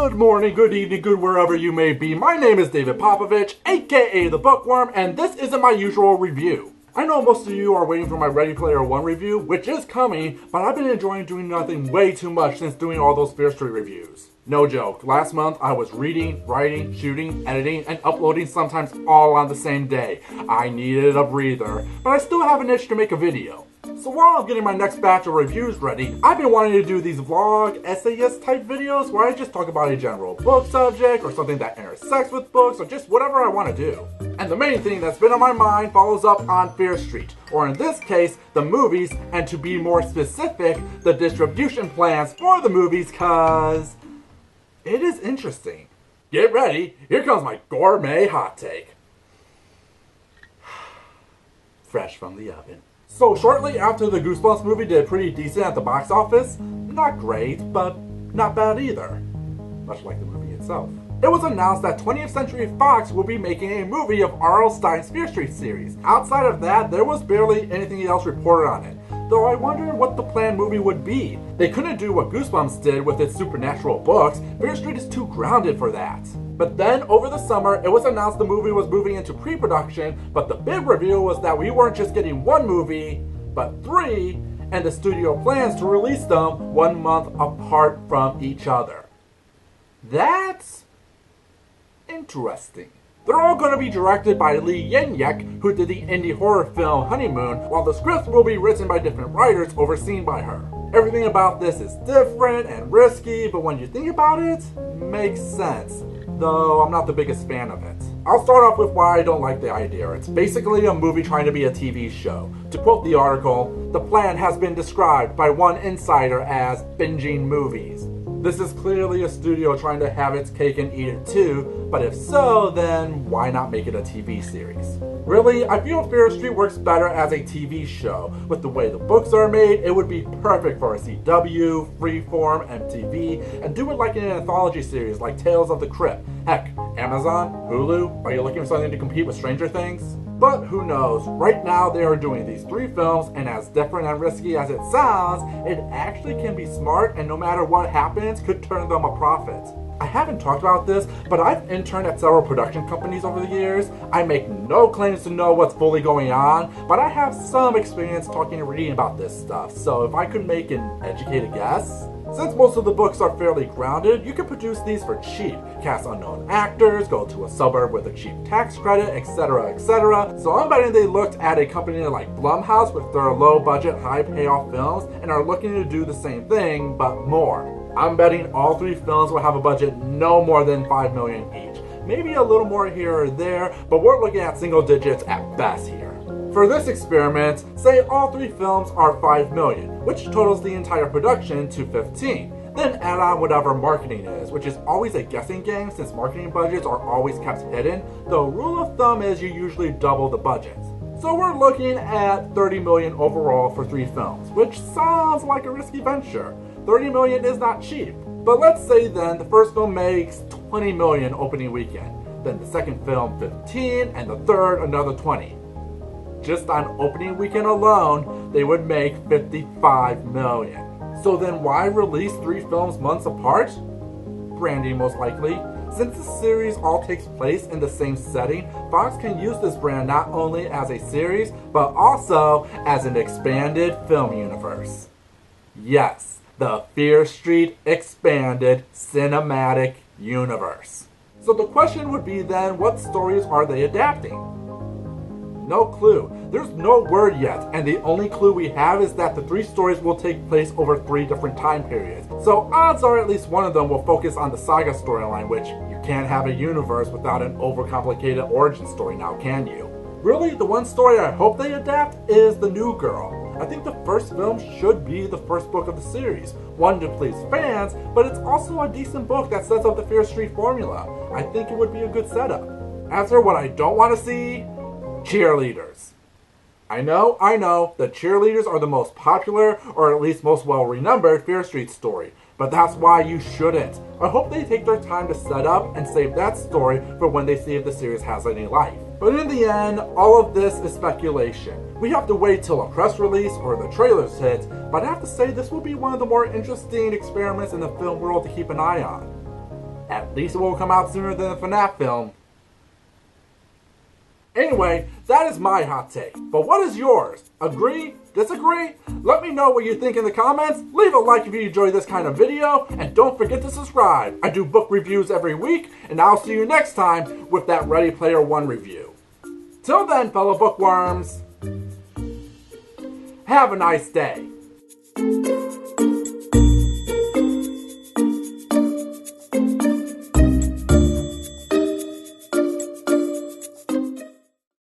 Good morning, good evening, good wherever you may be. My name is David Popovich, aka the Bookworm, and this isn't my usual review. I know most of you are waiting for my Ready Player One review, which is coming, but I've been enjoying doing nothing way too much since doing all those Fear Street reviews. No joke, last month I was reading, writing, shooting, editing, and uploading sometimes all on the same day. I needed a breather, but I still have an itch to make a video. So while I'm getting my next batch of reviews ready, I've been wanting to do these vlog, essayist type videos where I just talk about a general book subject or something that intersects with books or just whatever I want to do. And the main thing that's been on my mind follows up on Fear Street, or in this case, the movies, and to be more specific, the distribution plans for the movies, cause it is interesting. Get ready, here comes my gourmet hot take. Fresh from the oven. So shortly after the Goosebumps movie did pretty decent at the box office, not great, but not bad either, much like the movie itself, it was announced that 20th Century Fox will be making a movie of R.L. Stine's Fear Street series. Outside of that, there was barely anything else reported on it, though I wondered what the planned movie would be. They couldn't do what Goosebumps did with its supernatural books. Fear Street is too grounded for that. But then, over the summer, it was announced the movie was moving into pre-production, but the big reveal was that we weren't just getting one movie, but three, and the studio plans to release them 1 month apart from each other. That's interesting. They're all going to be directed by Lee Yen-yek, who did the indie horror film Honeymoon, while the scripts will be written by different writers overseen by her. Everything about this is different and risky, but when you think about it, makes sense. Though I'm not the biggest fan of it. I'll start off with why I don't like the idea. It's basically a movie trying to be a TV show. To quote the article, the plan has been described by one insider as binging movies. This is clearly a studio trying to have its cake and eat it too, but if so, then why not make it a TV series? Really, I feel Fear Street works better as a TV show. With the way the books are made, it would be perfect for a CW, Freeform, MTV, and do it like an anthology series like Tales of the Crypt. Heck, Amazon, Hulu, are you looking for something to compete with Stranger Things? But who knows, right now they are doing these 3 films, and as different and risky as it sounds, it actually can be smart, and no matter what happens, could turn them a profit. I haven't talked about this, but I've interned at several production companies over the years. I make no claims to know what's fully going on, but I have some experience talking and reading about this stuff, so if I could make an educated guess. Since most of the books are fairly grounded, you can produce these for cheap, cast unknown actors, go to a suburb with a cheap tax credit, etc, etc. So I'm betting they looked at a company like Blumhouse with their low budget, high payoff films and are looking to do the same thing, but more. I'm betting all 3 films will have a budget no more than $5 million each. Maybe a little more here or there, but we're looking at single digits at best here. For this experiment, say all 3 films are $5 million, which totals the entire production to $15. Then add on whatever marketing is, which is always a guessing game since marketing budgets are always kept hidden, though rule of thumb is you usually double the budget. So we're looking at $30 million overall for 3 films, which sounds like a risky venture. $30 million is not cheap, but let's say then the first film makes $20 million opening weekend, then the second film 15, and the third another 20. Just on opening weekend alone, they would make $55 million. So then why release 3 films months apart? Branding most likely. Since the series all takes place in the same setting, Fox can use this brand not only as a series, but also as an expanded film universe. Yes, the Fear Street expanded cinematic universe. So the question would be then, what stories are they adapting? No clue. There's no word yet, and the only clue we have is that the 3 stories will take place over 3 different time periods. So odds are at least one of them will focus on the saga storyline, which you can't have a universe without an overcomplicated origin story now, can you? Really, the one story I hope they adapt is The New Girl. I think the first film should be the first book of the series. One to please fans, but it's also a decent book that sets up the Fear Street formula. I think it would be a good setup. As for what I don't want to see, cheerleaders. I know, the cheerleaders are the most popular, or at least most well-remembered Fear Street story, but that's why you shouldn't. I hope they take their time to set up and save that story for when they see if the series has any life. But in the end, all of this is speculation. We have to wait till a press release or the trailers hit, but I have to say this will be one of the more interesting experiments in the film world to keep an eye on. At least it will come out sooner than the FNAF film. Anyway, that is my hot take. But what is yours? Agree? Disagree? Let me know what you think in the comments. Leave a like if you enjoy this kind of video. And don't forget to subscribe. I do book reviews every week. And I'll see you next time with that Ready Player One review. Till then, fellow bookworms, have a nice day.